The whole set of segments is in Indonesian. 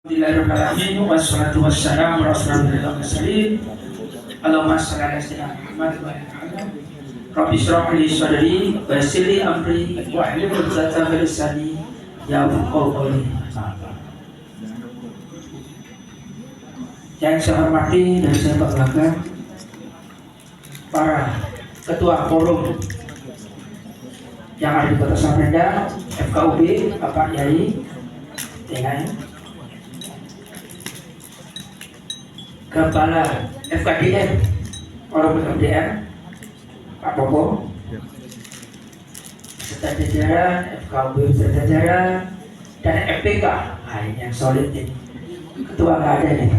Bismillahirrahmanirrahim. Wassalatu wassalamu ala rasulillah mursalin. Allahumma shalli ala sayyidina Muhammad wa ala alihi. Rabbi shrah li sadri wa yassir li amri wa hlul 'uqdatam min lisani yafqahu qawli. Yang saya hormati dan saya banggakan para ketua forum yang ada di Kota Samarinda, FKUB, Bapak Yai, Kepala FKDM, Forum FKDM, Pak Bobo, serta jajaran FKUB serta jajaran dan FPK. Nah, ini yang solid ini. Ketua nggak ada nih.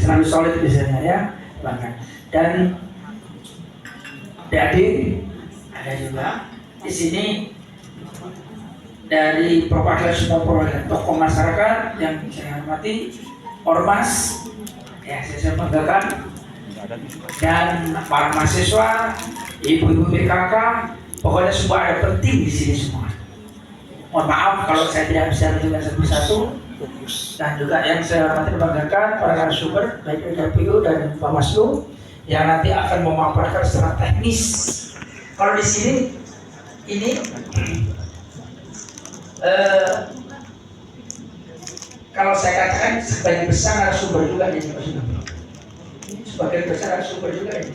Selalu solid biasanya ya, bahkan. Dan adik ada juga di sini dari perwakilan semua perwakilan tokoh masyarakat yang saya hormati, ormas, ya saya banggakan, dan para mahasiswa, ibu-ibu PKK, pokoknya semua ada penting di sini semua. Mohon maaf kalau saya tidak bisa menjelaskan satu-satu, dan juga yang saya hormati banggakan para narasumber baik dari KPU dan Bawaslu yang nanti akan memaparkan secara teknis. Kalau di sini ini kalau saya katakan sebagian besar narasumber juga ini, sebagian besar narasumber juga ini.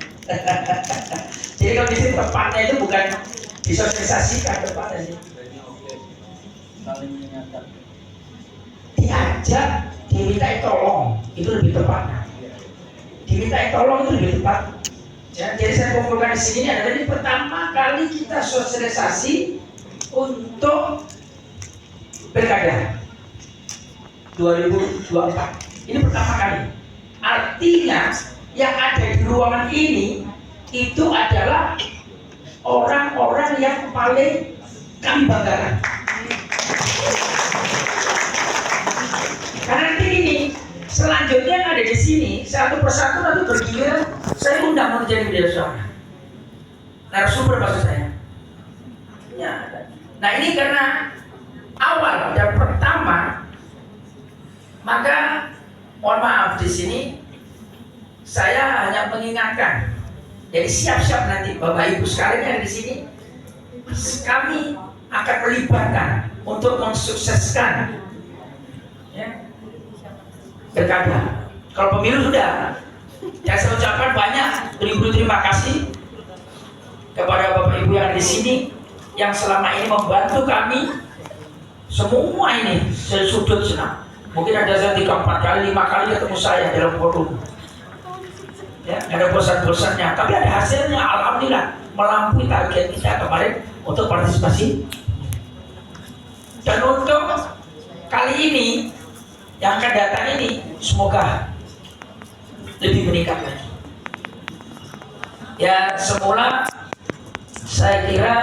Jadi kalau di sini tempatnya itu bukan disosialisasikan tempatnya ini. Diajak, diminta tolong, itu lebih tepat. Diminta tolong itu lebih tepat. Jadi saya kumpulkan di sini adalah ini pertama kali kita sosialisasi untuk Pilkada 2024. Ini pertama kali. Artinya yang ada di ruangan ini itu adalah orang-orang yang paling kami banggakan. Karena nanti ini selanjutnya yang ada di sini satu persatu nanti bergiliran saya undang menjadi media suara. Narasumber maksud saya. Ya. Nah ini karena awal dan pertama, maka mohon maaf di sini saya hanya mengingatkan. Jadi siap-siap nanti Bapak Ibu sekalian yang di sini kami akan melibatkan untuk mensukseskan ya, pilkada. Kalau pemilu sudah, ya saya ucapkan banyak beribu terima kasih kepada Bapak Ibu yang di sini yang selama ini membantu kami semua ini sesudut senang. Mungkin ada saya 3, 4 kali, 5 kali ketemu saya dalam forum. Ya, ada bosan-bosannya, tapi ada hasilnya. Alhamdulillah melampaui target kita kemarin untuk partisipasi. Dan untuk kali ini yang akan datang ini semoga lebih meningkat lagi. Ya semula saya kira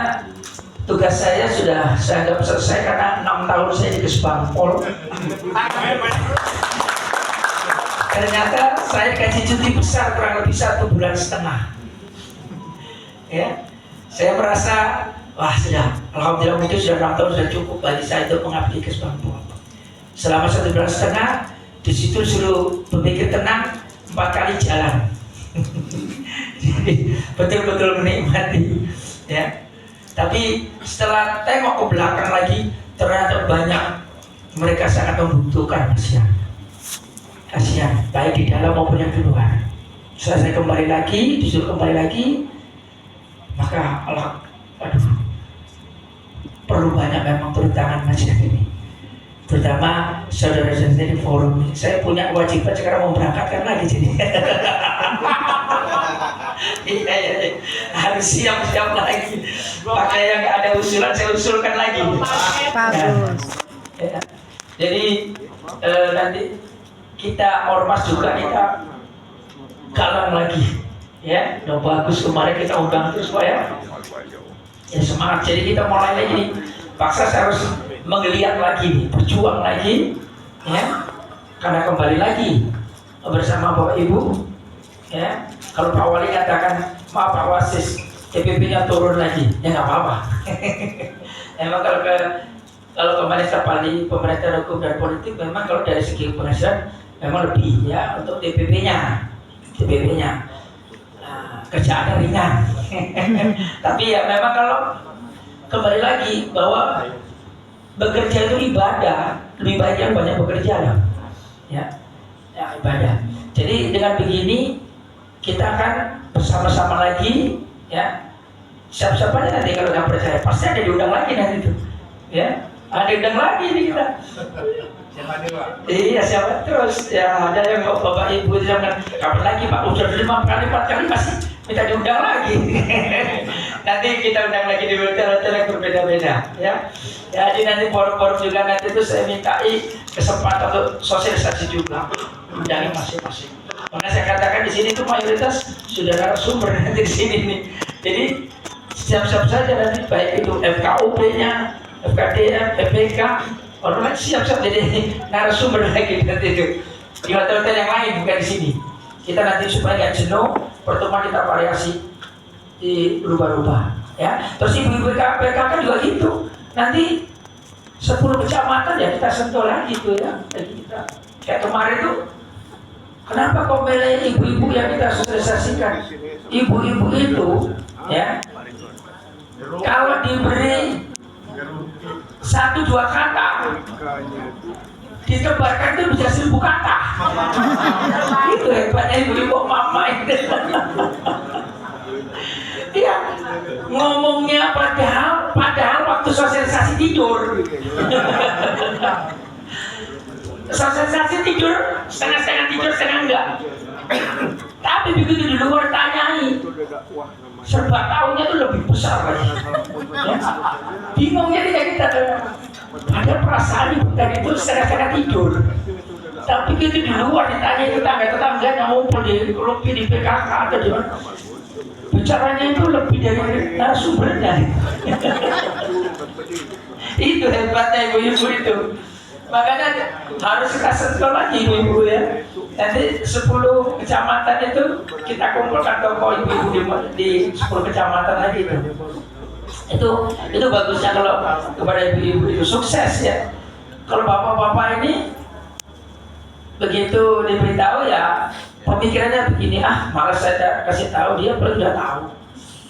tugas saya sudah saya anggap selesai karena 6 tahun saya di Kesbangpol. Ternyata saya dikasih cuti besar kurang lebih 1,5 bulan. Ya, saya merasa wah sudah, alhamdulillah itu sudah 6 tahun sudah cukup bagi saya untuk mengabdi Kesbangpol. Selama 1,5 bulan di situ suruh berpikir tenang 4 kali jalan. Jadi betul-betul menikmati. Ya. Tapi setelah tengok ke belakang lagi, ternyata banyak mereka sangat membutuhkan kasihan, baik di dalam maupun yang di luar. Setelah saya kembali lagi, disuruh kembali lagi, maka perlu banyak memang turun tangan masyarakat ini. Terutama saudara-saudara di forum ini. Saya punya kewajiban sekarang memberangkatkan lagi jadi. Iya, harus siap-siap lagi. Pakai yang ada usulan saya usulkan lagi. Bagus. Ya. Jadi nanti kita ormas juga kita galang lagi, ya. Udah bagus kemarin kita undang terus supaya ya semangat. Jadi kita mulai lagi. Paksa saya harus menggeliat lagi, berjuang lagi, ya. Karena kembali lagi bersama Bapak Ibu, ya. Kalau Pak Wali katakan maaf Pak Wasis, TPP-nya turun lagi, ya nggak apa-apa. Emang kalau ke Kalau pemerintah Bali, pemerintah hukum dan politik memang kalau dari segi penghasilan memang lebih ya untuk TPP-nya, kerjaannya ringan. Tapi ya memang kalau kembali lagi bahwa bekerja itu ibadah, lebih baik yang banyak bekerja lah, ya ibadah. Jadi dengan begini kita akan bersama-sama lagi, ya. Siap-siap aja nanti kalau nggak percaya, pasti ada diundang lagi nanti itu, ya. Ada diundang lagi nih kita. Siapa nih Pak? Iya siapa terus ya, ada yang bapak ibu itu bilang kapan lagi Pak, udah 5 kali 4 kali masih minta diundang lagi. Nanti kita undang lagi di hotel-hotel yang berbeda-beda, ya. Jadi nanti forum-forum juga nanti itu saya mintai kesempatan untuk sosialisasi juga, undangan masing-masing. Makanya saya katakan di sini itu mayoritas sudah narasumber nanti di sini nih. Jadi siap-siap saja nanti baik itu FKUP-nya, FKDM, FPK, orang lain siap-siap jadi narasumber lagi nanti itu di hotel-hotel yang lain, bukan di sini. Kita nanti supaya nggak jenuh, pertemuan kita variasi di berubah-ubah, ya. Terus ibu-ibu PKK juga gitu. Nanti 10 kecamatan ya kita sentuh lagi tuh ya. Jadi kita kayak kemarin tuh, kenapa kok milih ibu-ibu yang kita sosialisasikan? Ibu-ibu itu, ya, kalau diberi 1-2 kata, ditebarkan itu bisa 1000 kata. Itu hebatnya ibu-ibu mama itu. Iya, ngomongnya padahal waktu sosialisasi tidur. Sosialisasi tidur, setengah tidur, setengah enggak. Tapi begitu di luar tanyai, serba tahunya itu lebih besar lagi. Ya. Bingungnya kita ada perasaan ibu tadi itu setengah tidur. Tapi begitu di luar ditanya tetangga-tetangganya ngumpul di lobi di PKK atau di mana, bicaranya itu lebih dari narasumbernya. Itu hebatnya ibu-ibu itu. Makanya harus kita sentuh lagi ibu-ibu ya. Nanti 10 kecamatan itu kita kumpulkan tokoh ibu-ibu di 10 kecamatan lagi itu. Itu bagusnya kalau kepada ibu-ibu itu sukses ya. Kalau bapak-bapak ini begitu diberitahu ya pemikirannya begini, malas saya kasih tahu dia, belum udah tahu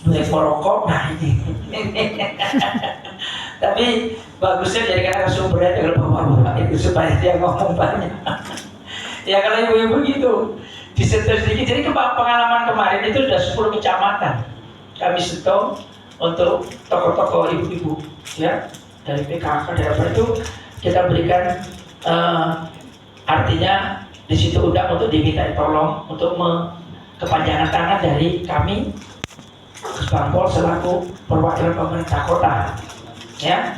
mulai merokok, nah ini. Tapi bagusnya jadikan sumbernya kalau bapak-bapak itu supaya dia ngomong banyak. Ya kalau ibu-ibu gitu disentuh sedikit. Jadi pengalaman kemarin itu sudah 10 kecamatan kami sentuh untuk tokoh-tokoh ibu-ibu ya, dari PKK dari apa itu kita berikan artinya di situ undang untuk diminta tolong untuk kepanjangan tangan dari kami Kesbangpol selaku perwakilan pemerintah kota, ya.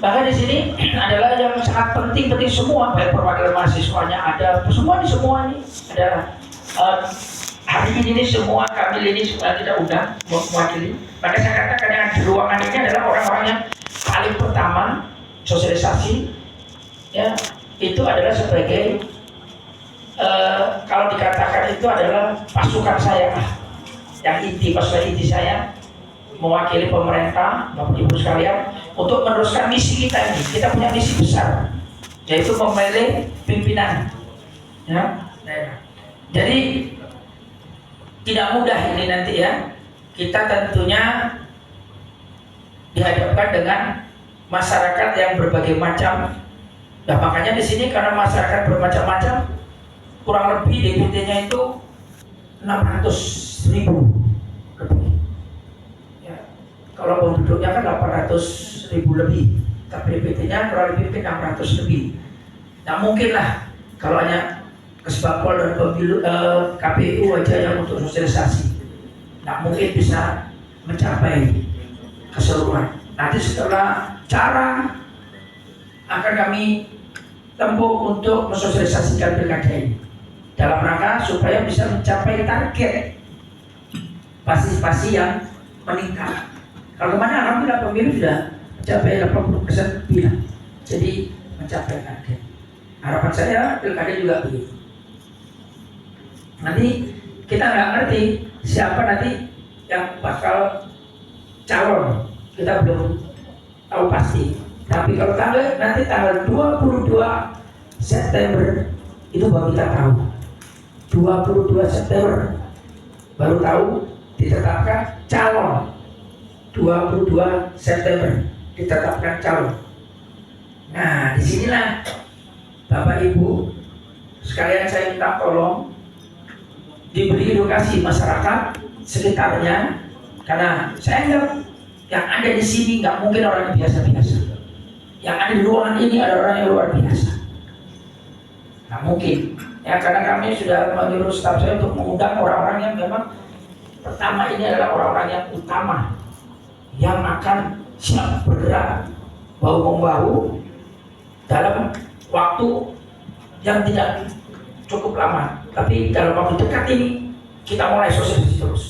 Bahkan di sini adalah yang sangat penting semua, baik perwakilan mahasiswanya ada, semua ini ada. Hari ini semua kami ini sudah tidak undang mewakili. Maka saya katakan yang di ruangan ini adalah orang-orang yang paling pertama sosialisasi, ya. Itu adalah sebagai kalau dikatakan itu adalah pasukan saya, yang pasukan inti saya mewakili pemerintah, Bapak Ibu sekalian, untuk meneruskan misi kita ini. Kita punya misi besar, yaitu memilih pimpinan, ya. Jadi tidak mudah ini nanti ya. Kita tentunya dihadapkan dengan masyarakat yang berbagai macam. Nah makanya di sini karena masyarakat bermacam-macam, kurang lebih DPT-nya itu 600.000 lebih. Ya. Kalau penduduknya kan 800.000 lebih, tapi DPT-nya kurang lebih 600 lebih. Nah mungkinlah kalau hanya Kesbangpol dan pemilu KPU aja yang untuk sosialisasi, nah mungkin bisa mencapai keseluruhan. Nanti setelah cara akan kami tempuh untuk mensosialisasikan pilkada ini dalam rangka supaya bisa mencapai target partisipasi yang meningkat. Kalau kemarin alhamdulillah pemilu sudah mencapai 80% lebih, jadi mencapai target. Harapan saya pilkada juga begitu. Nanti kita nggak ngerti siapa nanti yang bakal calon, kita belum tahu pasti. Tapi kalau nanti tanggal 22 September itu baru kita tahu. 22 September baru tahu ditetapkan calon. 22 September ditetapkan calon. Nah, disinilah Bapak Ibu sekalian saya minta tolong diberi edukasi masyarakat sekitarnya, karena saya anggap yang ada di sini nggak mungkin orang yang biasa-biasa. Yang ada di ruangan ini ada orang yang luar biasa. Nggak mungkin. Ya, karena kami sudah menyuruh staf saya untuk mengundang orang-orang yang memang pertama ini adalah orang-orang yang utama yang akan siap bergerak bahu-membahu dalam waktu yang tidak cukup lama, tapi dalam waktu dekat ini kita mulai sosialisasi terus.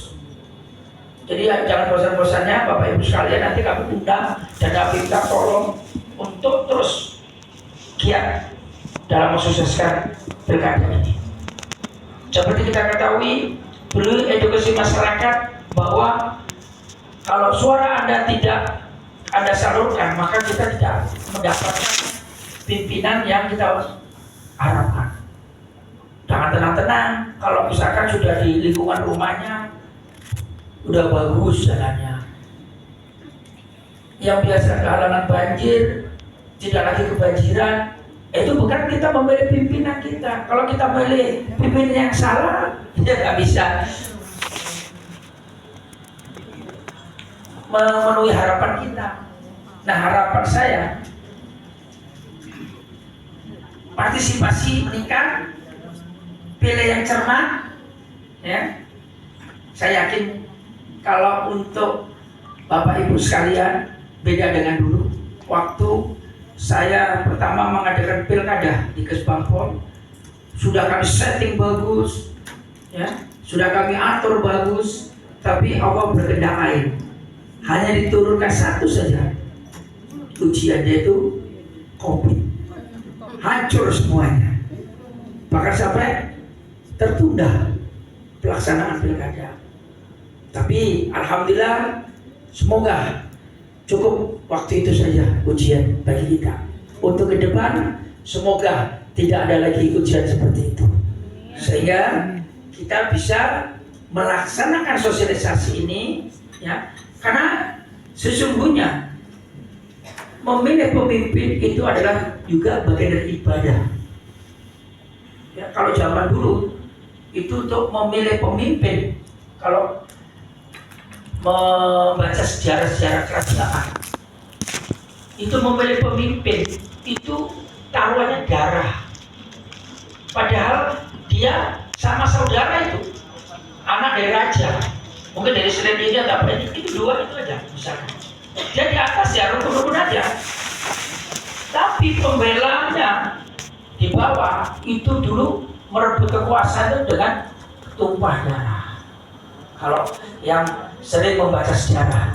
Jadi jangan bosan-bosannya Bapak Ibu sekalian, nanti kami undang dan kami minta tolong untuk terus giat dalam mensosialisasikan pilkada ini. Seperti kita ketahui, beri edukasi masyarakat bahwa kalau suara Anda tidak Anda salurkan, maka kita tidak mendapatkan pimpinan yang kita harapkan. Jangan tenang-tenang, kalau misalkan sudah di lingkungan rumahnya udah bagus jalannya, yang biasa kehalangan banjir tidak lagi kebanjiran, itu bukan kita memilih pimpinan kita. Kalau kita memilih pimpinan yang salah, dia nggak bisa memenuhi harapan kita. Nah, harapan saya partisipasi meningkat, pilih yang cermat, ya. Saya yakin kalau untuk Bapak Ibu sekalian beda dengan dulu. Waktu saya pertama mengadakan pilkada di Kesbangpol, sudah kami setting bagus, ya, sudah kami atur bagus, tapi Allah berkehendak lain. Hanya diturunkan satu saja ujiannya, itu COVID. Hancur semuanya. Bahkan sampai tertunda pelaksanaan pilkada. Tapi alhamdulillah, semoga cukup waktu itu saja ujian bagi kita. Untuk ke depan semoga tidak ada lagi ujian seperti itu, sehingga kita bisa melaksanakan sosialisasi ini, ya. Karena sesungguhnya memilih pemimpin itu adalah juga bagian dari ibadah. Ya, kalau zaman dulu itu untuk memilih pemimpin, kalau membaca sejarah-sejarah kerajaan, itu memilih pemimpin itu taruhannya darah. Padahal dia sama saudara itu anak dari raja, mungkin dari Sriwijaya atau apa, itu dua itu aja misalkan. Dia di atas ya rukun-rukun aja, tapi pembelaannya di bawah itu dulu merebut kekuasaan itu dengan tumpah darah. Kalau yang sering membaca sejarah,